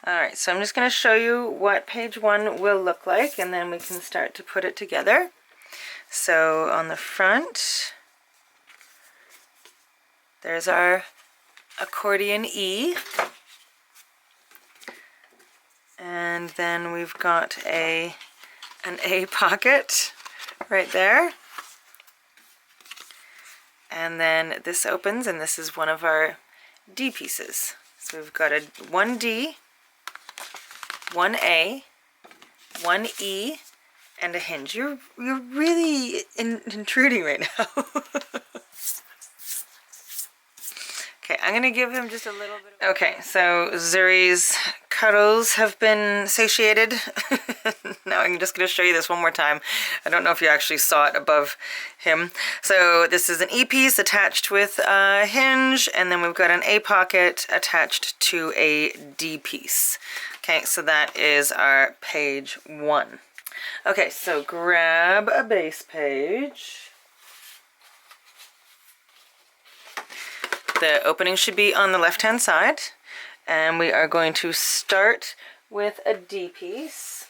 Alright, so I'm just going to show you what page 1 will look like, and then we can start to put it together. So on the front, there's our accordion E. And then we've got an A pocket right there. And then this opens, and this is one of our D pieces. So we've got a 1D, 1A, 1E, and a hinge. You're really intruding right now. Okay, I'm gonna give him just a little bit of... Okay, so Zuri's cuddles have been satiated. Now I'm just gonna show you this one more time. I don't know if you actually saw it above him. So this is an E piece attached with a hinge, and then we've got an A pocket attached to a D piece. Okay, so that is our page 1. Okay, so grab a base page. The opening should be on the left-hand side, and we are going to start with a D piece.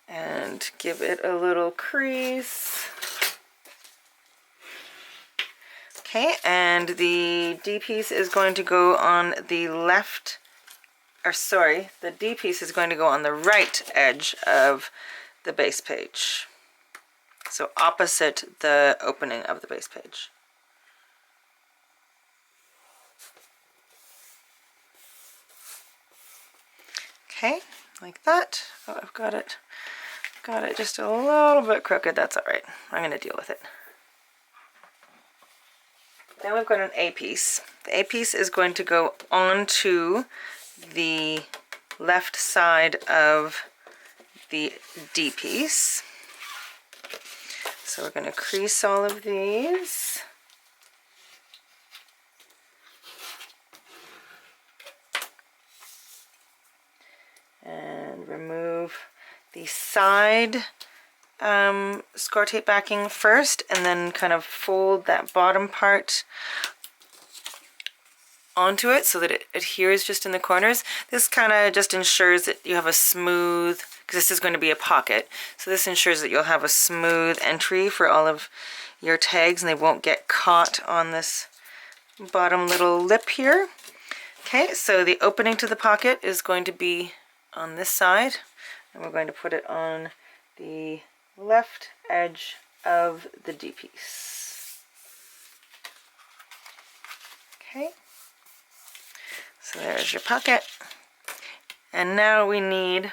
And give it a little crease. Okay, and the D piece is going to go on the left, or sorry, the D piece is going to go on the right edge of the base page. So opposite the opening of the base page. Okay, like that. Oh, I've got it just a little bit crooked. That's all right. I'm going to deal with it. Then we've got an A piece. The A piece is going to go onto the left side of the D piece. So we're going to crease all of these. And remove the side score tape backing first, and then kind of fold that bottom part onto it so that it adheres just in the corners. This kind of just ensures that you have a smooth, because this is going to be a pocket, so this ensures that you'll have a smooth entry for all of your tags and they won't get caught on this bottom little lip here. Okay, so the opening to the pocket is going to be on this side, and we're going to put it on the left edge of the D piece. Okay, so there's your pocket. And now we need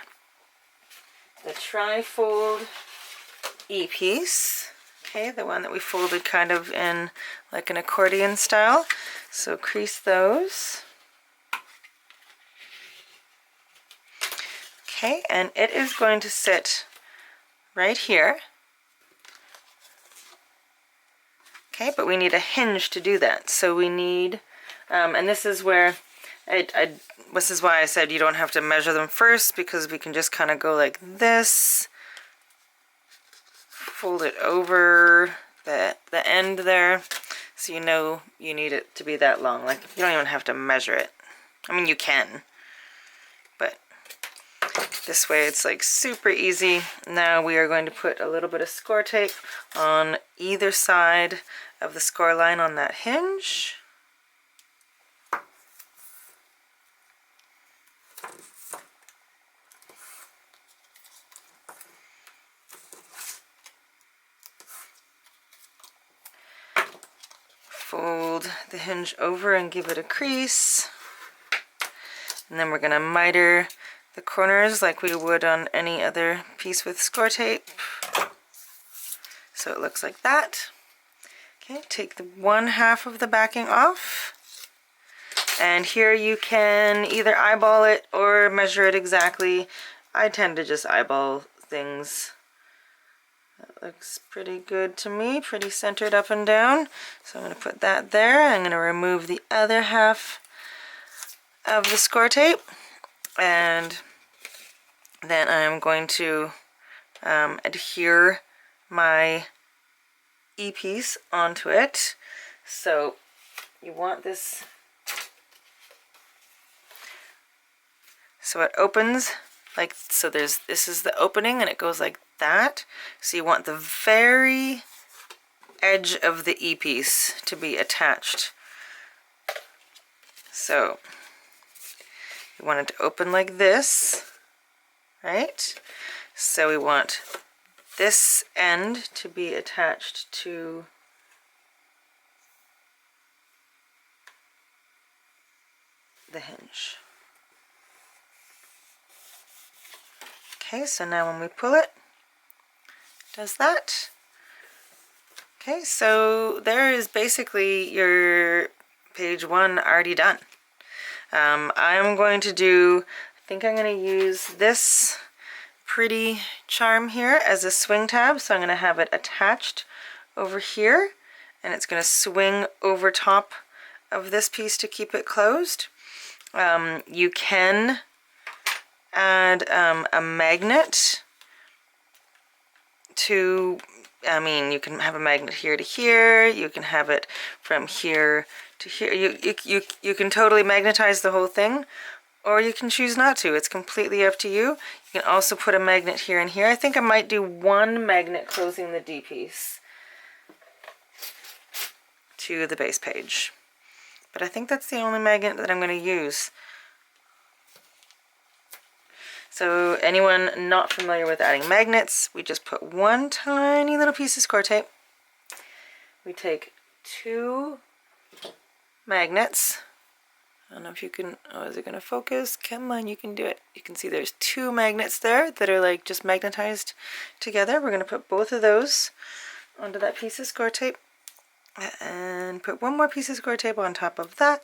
the tri-fold E piece. Okay, the one that we folded kind of in like an accordion style. So crease those. Okay, and it is going to sit right here. Okay, but we need a hinge to do that. So we need, and this is where, this is why I said you don't have to measure them first, because we can just kind of go like this, fold it over the end there, so you know you need it to be that long. Like, you don't even have to measure it. I mean, you can, but this way it's like super easy. Now we are going to put a little bit of score tape on either side of the score line on that hinge. Fold the hinge over and give it a crease. And then we're going to miter the corners like we would on any other piece with score tape. So it looks like that. Okay, take the one half of the backing off. And here you can either eyeball it or measure it exactly. I tend to just eyeball things. That looks pretty good to me, pretty centered up and down. So I'm going to put that there. I'm going to remove the other half of the score tape, and then I'm going to adhere my E piece onto it. So you want this so it opens like so. This is the opening and it goes like that. So you want the very edge of the E-piece to be attached. So you want it to open like this, right? So we want this end to be attached to the hinge. Okay, so now when we pull it, it does that. Okay, so there is basically your page 1 already done. I'm going to do, I think I'm going to use this pretty charm here as a swing tab. So I'm going to have it attached over here and it's going to swing over top of this piece to keep it closed. You can add a magnet to, I mean, you can have a magnet here to here, you can have it from here to here. You can totally magnetize the whole thing, or you can choose not to. It's completely up to you. You can also put a magnet here and here. I think I might do one magnet closing the D piece to the base page. But I think that's the only magnet that I'm going to use. So anyone not familiar with adding magnets, we just put one tiny little piece of score tape. We take 2 magnets. I don't know if you can, oh, is it going to focus? Come on, you can do it. You can see there's 2 magnets there that are like just magnetized together. We're going to put both of those onto that piece of score tape and put one more piece of score tape on top of that.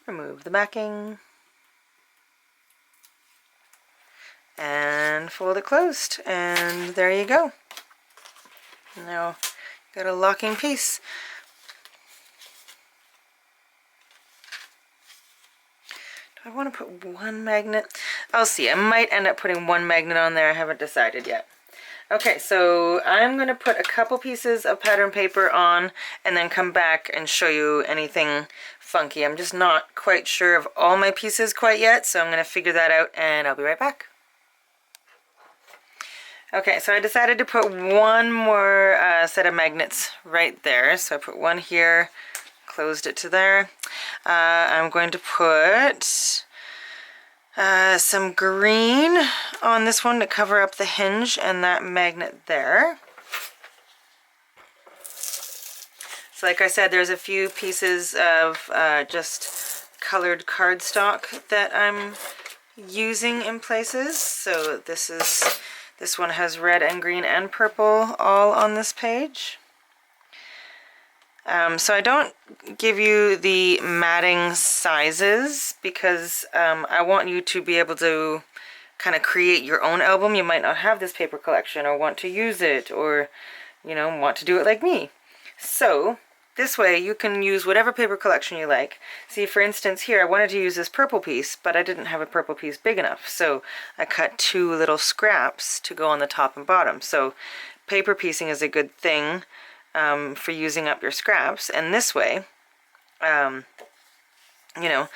Remove the backing. And fold it closed, and there you go. Now got a locking piece. Do I want to put one magnet? I'll see. I might end up putting one magnet on there. I haven't decided yet. Okay, so I'm going to put a couple pieces of pattern paper on and then come back and show you anything funky. I'm just not quite sure of all my pieces quite yet, so I'm going to figure that out and I'll be right back. Okay, so I decided to put one more set of magnets right there. So I put one here, closed it to there. I'm going to put some green on this one to cover up the hinge and that magnet there. So like I said, there's a few pieces of just colored cardstock that I'm using in places. So this one has red and green and purple all on this page. So I don't give you the matting sizes because I want you to be able to kind of create your own album. You might not have this paper collection or want to use it, or you know, want to do it like me. So this way you can use whatever paper collection you like. See, for instance here I wanted to use this purple piece, but I didn't have a purple piece big enough, so I cut 2 little scraps to go on the top and bottom. So paper piecing is a good thing for using up your scraps, and this way you know,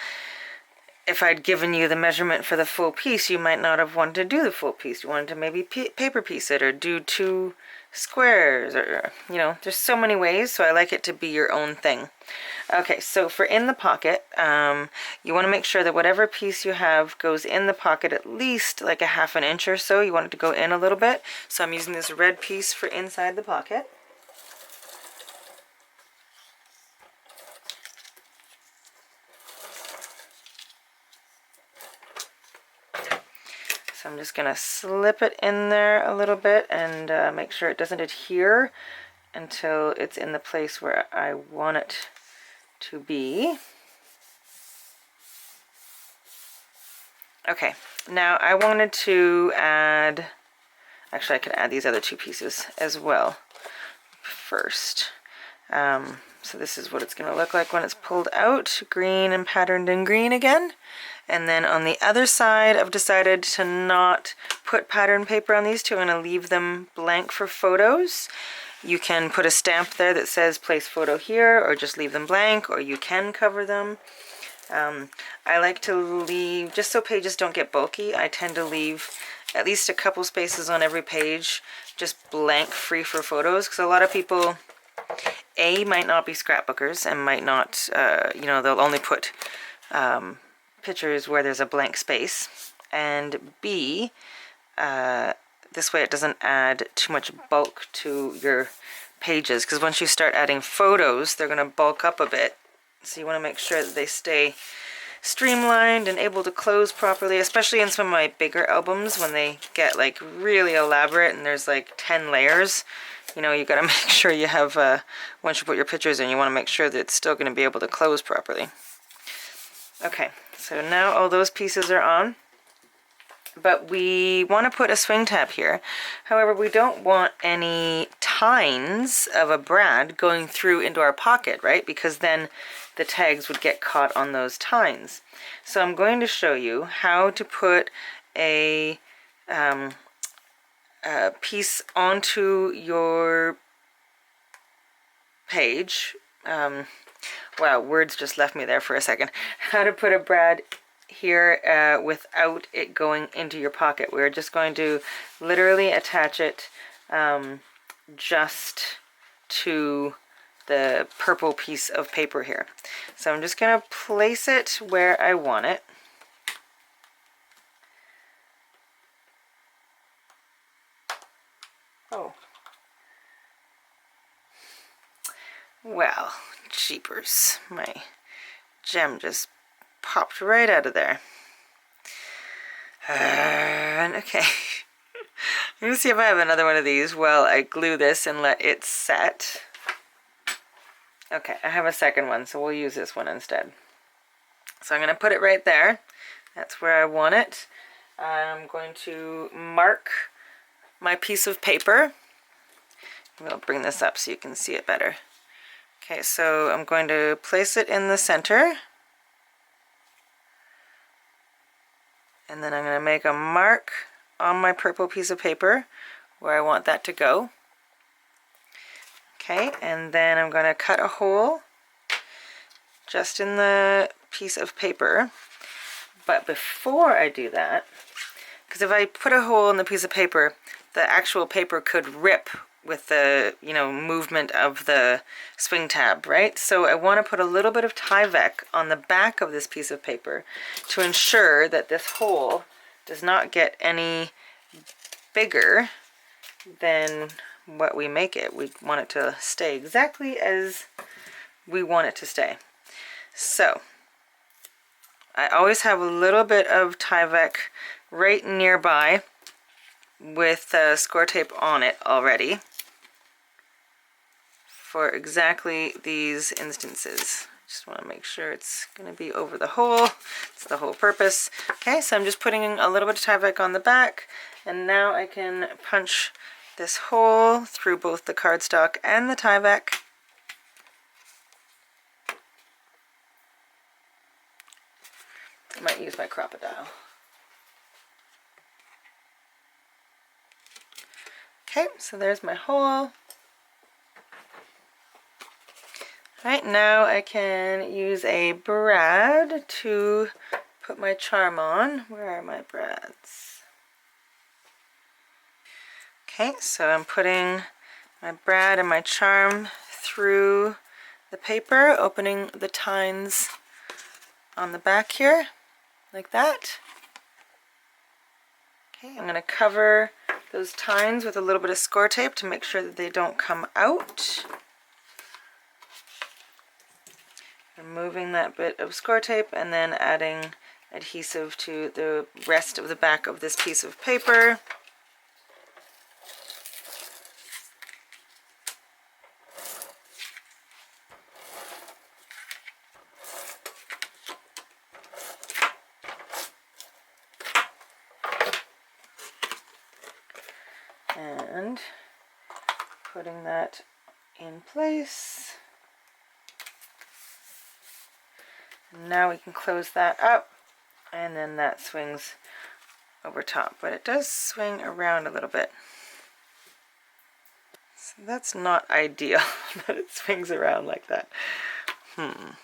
if I'd given you the measurement for the full piece, you might not have wanted to do the full piece. You wanted to maybe paper piece it or do 2 squares, or you know, there's so many ways, so I like it to be your own thing. Okay, so for in the pocket, you want to make sure that whatever piece you have goes in the pocket at least like a ½ inch or so. You want it to go in a little bit, so I'm using this red piece for inside the pocket. So I'm just going to slip it in there a little bit and make sure it doesn't adhere until it's in the place where I want it to be. Okay, now I wanted to add, actually I could add these other 2 pieces as well first. So this is what it's going to look like when it's pulled out, green and patterned in green again. And then on the other side, I've decided to not put pattern paper on these 2. I'm going to leave them blank for photos. You can put a stamp there that says place photo here, or just leave them blank, or you can cover them. I like to leave, just so pages don't get bulky, I tend to leave at least a couple spaces on every page just blank, free for photos, because a lot of people, A, might not be scrapbookers and might not, you know, they'll only put pictures where there's a blank space, and B, this way it doesn't add too much bulk to your pages, because once you start adding photos, they're going to bulk up a bit. So you want to make sure that they stay streamlined and able to close properly, especially in some of my bigger albums when they get like really elaborate and there's like 10 layers. You know, you got to make sure you have, once you put your pictures in, you want to make sure that it's still going to be able to close properly. Okay, so now all those pieces are on. But we want to put a swing tab here. However, we don't want any tines of a brad going through into our pocket, right? Because then the tags would get caught on those tines. So I'm going to show you how to put a piece onto your page. Wow, words just left me there for a second. How to put a brad here without it going into your pocket. We're just going to literally attach it just to the purple piece of paper here. So I'm just going to place it where I want it. Oh. Well, jeepers. My gem just popped right out of there. Okay. I'm gonna see if I have another one of these while I glue this and let it set. Okay, I have a second one, so we'll use this one instead. So I'm gonna put it right there. That's where I want it. I'm going to mark my piece of paper. We'll bring this up so you can see it better. Okay, so I'm going to place it in the center. And then I'm going to make a mark on my purple piece of paper where I want that to go. Okay, and then I'm going to cut a hole just in the piece of paper. But before I do that, because if I put a hole in the piece of paper, the actual paper could rip with the, you know, movement of the swing tab, right? So I want to put a little bit of Tyvek on the back of this piece of paper to ensure that this hole does not get any bigger than what we make it. We want it to stay exactly as we want it to stay. So I always have a little bit of Tyvek right nearby with score tape on it already for exactly these instances. Just want to make sure it's going to be over the hole. It's the whole purpose. Okay, so I'm just putting a little bit of Tyvek on the back, and now I can punch this hole through both the cardstock and the Tyvek. I might use my Crop-A-Dile. Okay, so there's my hole. Right now I can use a brad to put my charm on. Where are my brads? Okay, so I'm putting my brad and my charm through the paper, opening the tines on the back here, like that. Okay, I'm going to cover those tines with a little bit of score tape to make sure that they don't come out. Removing that bit of score tape and then adding adhesive to the rest of the back of this piece of paper. And putting that in place. Now we can close that up, and then that swings over top, but it does swing around a little bit. So that's not ideal that it swings around like that. I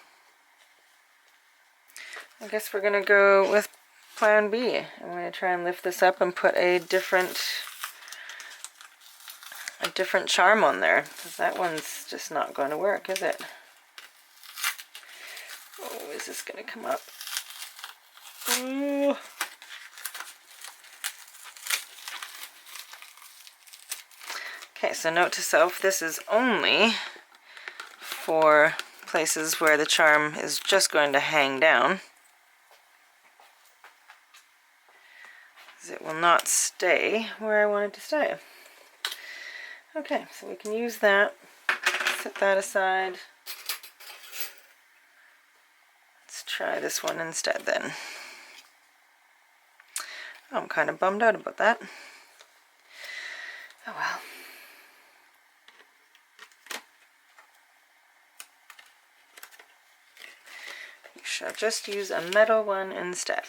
guess we're gonna go with plan B. I'm gonna try and lift this up and put a different charm on there, because that one's just not going to work, is it? Oh, is this gonna come up? Ooh. Okay, so note to self, this is only for places where the charm is just going to hang down. It will not stay where I want it to stay. Okay, so we can use that. Set that aside. Let's try this one instead then. Oh, I'm kind of bummed out about that. Oh well. We shall just use a metal one instead.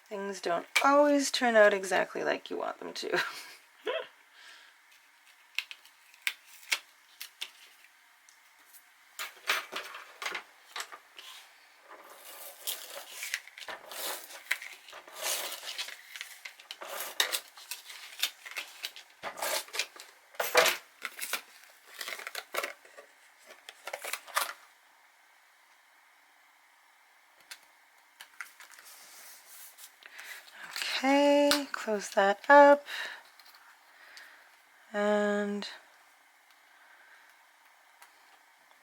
Things don't always turn out exactly like you want them to. Okay, close that up. And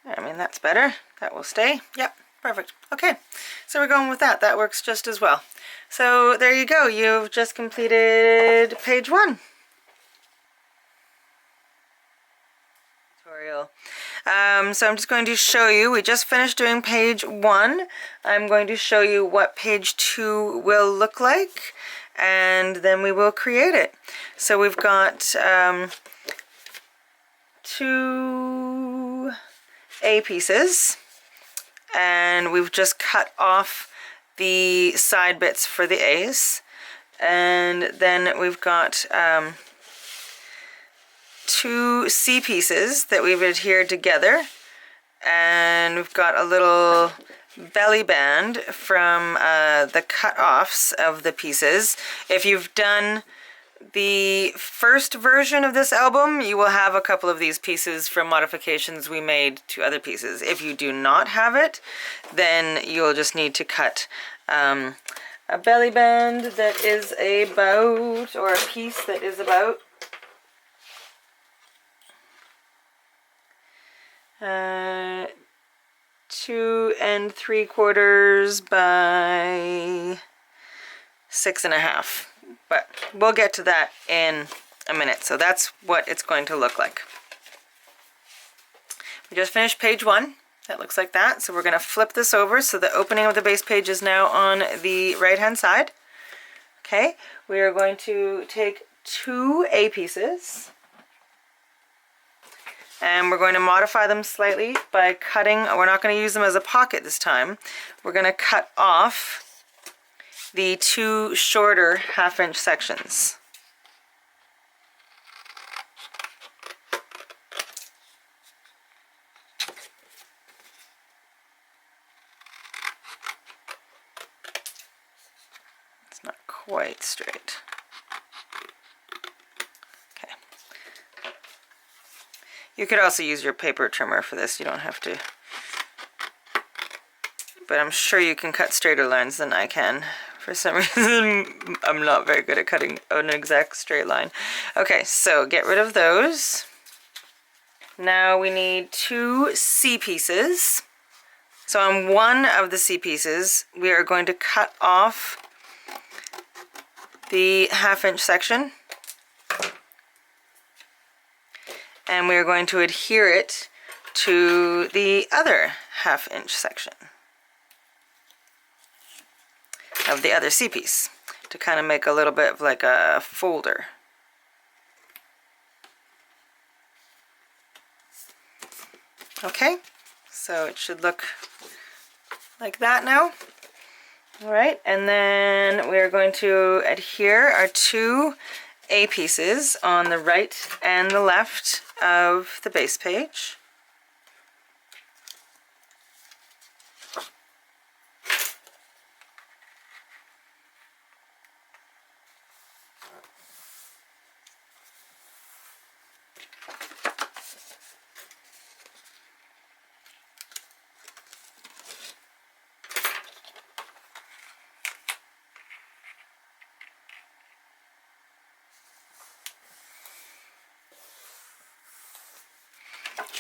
I mean, that's better. That will stay. Yep, perfect. Okay, so we're going with that. That works just as well. So there you go. You've just completed page 1. Tutorial. So I'm just going to show you, we just finished doing page 1. I'm going to show you what page 2 will look like, and then we will create it. So we've got 2 A pieces, and we've just cut off the side bits for the A's, and then we've got 2 C pieces that we've adhered together, and we've got a little belly band from the cut-offs of the pieces. If you've done the first version of this album, you will have a couple of these pieces from modifications we made to other pieces. If you do not have it, then you'll just need to cut a belly band that is about, or a piece that is about 2 3/4 by 6.5. But we'll get to that in a minute. So that's what it's going to look like. We just finished page 1. That looks like that. So we're going to flip this over so the opening of the base page is now on the right hand side. Okay, we are going to take 2 A pieces, and we're going to modify them slightly by cutting. We're not going to use them as a pocket this time. We're going to cut off the 2 shorter 1/2-inch sections. It's not quite straight. Okay. You could also use your paper trimmer for this. You don't have to. But I'm sure you can cut straighter lines than I can. For some reason, I'm not very good at cutting an exact straight line. Okay, so get rid of those. Now we need 2 C pieces. So on one of the C pieces, we are going to cut off the 1/2-inch section. And we are going to adhere it to the other 1/2-inch section of the other C piece to kind of make a little bit of like a folder. Okay, so it should look like that now. All right, and then we're going to adhere our 2 A pieces on the right and the left of the base page.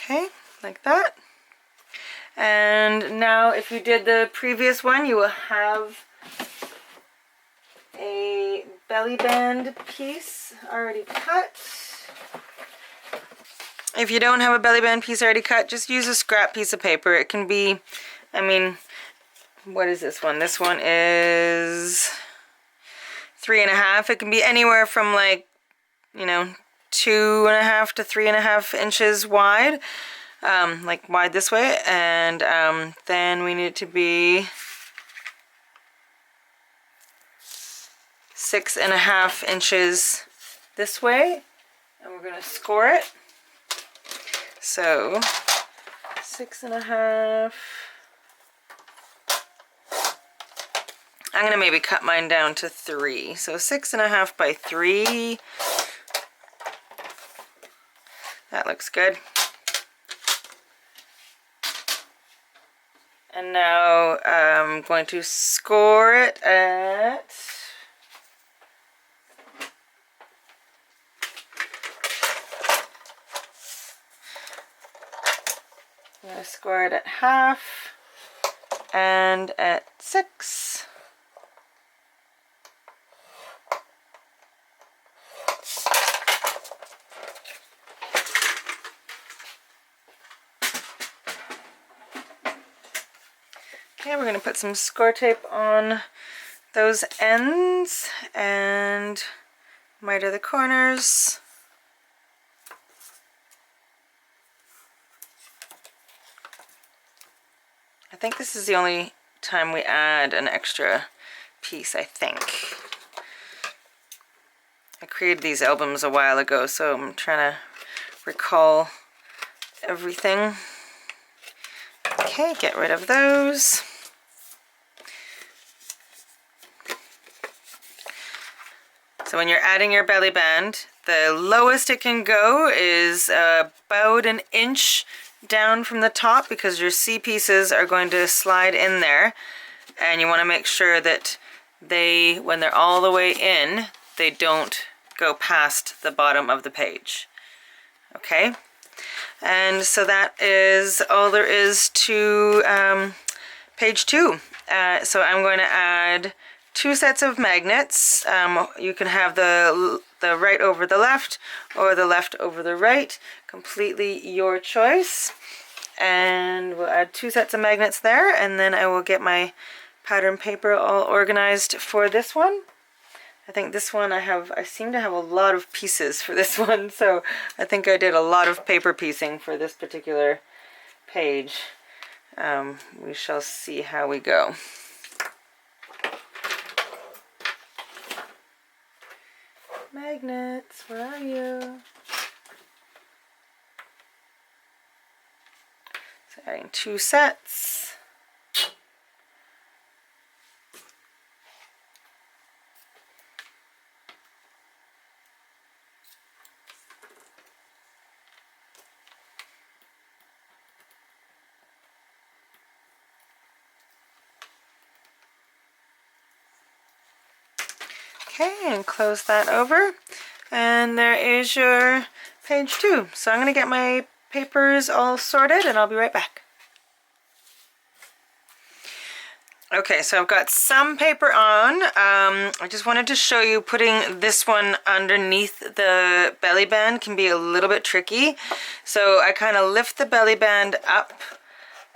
Okay, like that. And now if you did the previous one, you will have a belly band piece already cut. If you don't have a belly band piece already cut, just use a scrap piece of paper. It can be, I mean, what is this one? This one is 3.5. It can be anywhere from like, you know, 2.5 to 3.5 inches wide, like wide this way, and then we need it to be 6.5 inches this way, and we're gonna score it. So 6.5. I'm gonna maybe cut mine down to 3. So 6.5 by 3. That looks good. And now I'm going to score it at I'm going to score it at 1/2 and at 6. Okay, we're going to put some score tape on those ends and miter the corners. I think this is the only time we add an extra piece, I think. I created these albums a while ago, so I'm trying to recall everything. Okay, get rid of those. So when you're adding your belly band, the lowest it can go is about 1 inch down from the top, because your C pieces are going to slide in there, and you want to make sure that they, when they're all the way in, they don't go past the bottom of the page. Okay, and so that is all there is to page 2. So I'm going to add 2 sets of magnets. You can have the right over the left or the left over the right, completely your choice. And we'll add 2 sets of magnets there, and then I will get my pattern paper all organized for this one. I think this one I seem to have a lot of pieces for this one, so I think I did a lot of paper piecing for this particular page. We shall see how we go. Magnets, where are you? So adding 2 sets. Okay, and close that over. And there is your page 2. So I'm going to get my papers all sorted and I'll be right back. Okay, so I've got some paper on. I just wanted to show you putting this one underneath the belly band can be a little bit tricky. So I kind of lift the belly band up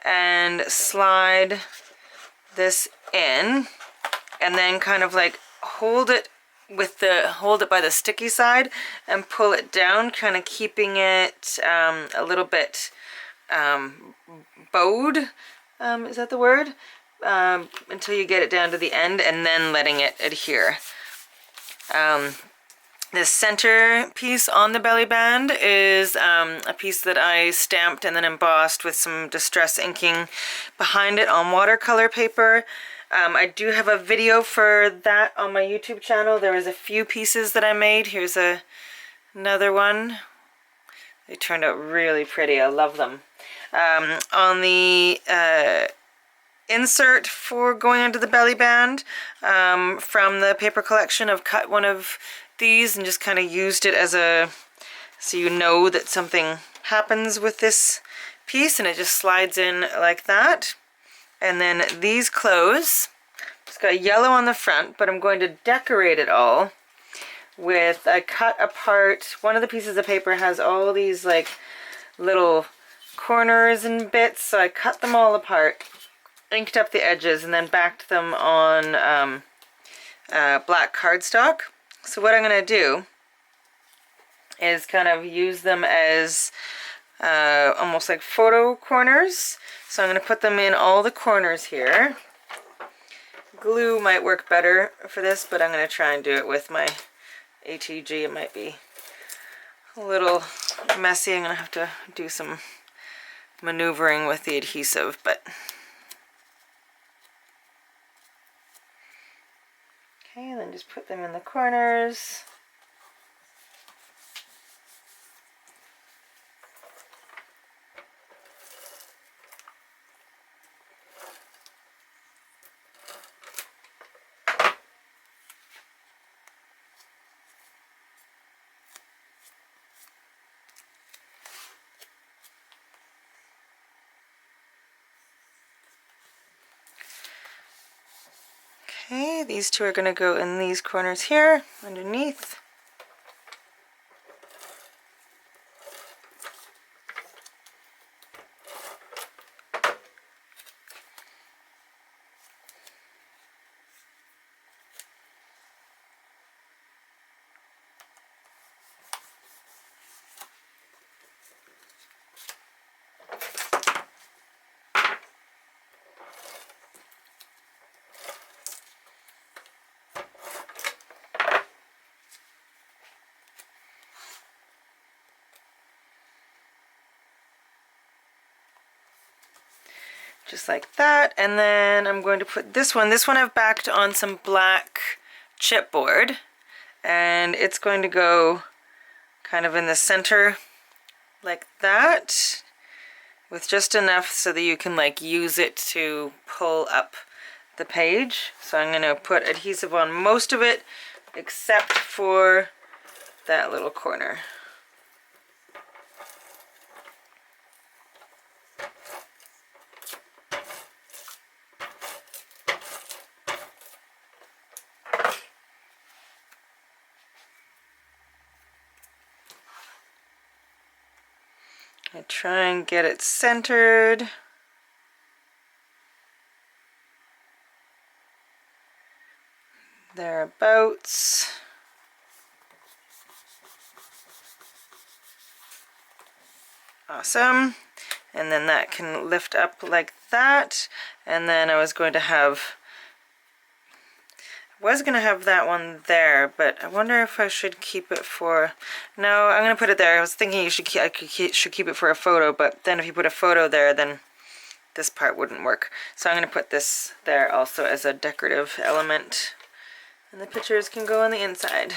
and slide this in, and then kind of like hold it by the sticky side and pull it down, kind of keeping it a little bit bowed. Is that the word? until you get it down to the end, and then letting it adhere. The center piece on the belly band is a piece that I stamped and then embossed with some distress inking behind it on watercolor paper. I do have a video for that on my YouTube channel. There was a few pieces that I made. Here's another one. They turned out really pretty. I love them. On the insert for going under the belly band from the paper collection, I've cut one of these and just kind of used it as a, so you know that something happens with this piece, and it just slides in like that. And then these close. It's got yellow on the front, but I'm going to decorate it all with, I cut apart, one of the pieces of paper has all these like little corners and bits, so I cut them all apart, inked up the edges, and then backed them on black cardstock. So what I'm going to do is kind of use them as almost like photo corners. So I'm going to put them in all the corners here. Glue might work better for this, but I'm going to try and do it with my ATG. It might be a little messy. I'm going to have to do some maneuvering with the adhesive, but okay, and then just put them in the corners. Okay, these two are going to go in these corners here underneath. Just like that, and then I'm going to put this one I've backed on some black chipboard, and it's going to go kind of in the center like that, with just enough so that you can like use it to pull up the page. So I'm going to put adhesive on most of it except for that little corner. I try and get it centered. Thereabouts. Awesome. And then that can lift up like that. And then I was going to have that one there, but I wonder if I should keep it for, no, I'm going to put it there. I was thinking I should keep it for a photo, but then if you put a photo there, then this part wouldn't work. So I'm going to put this there also as a decorative element, and the pictures can go on the inside.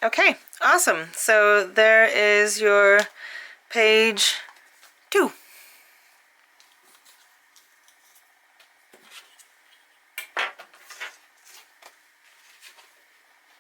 Okay, awesome. So there is your page 2.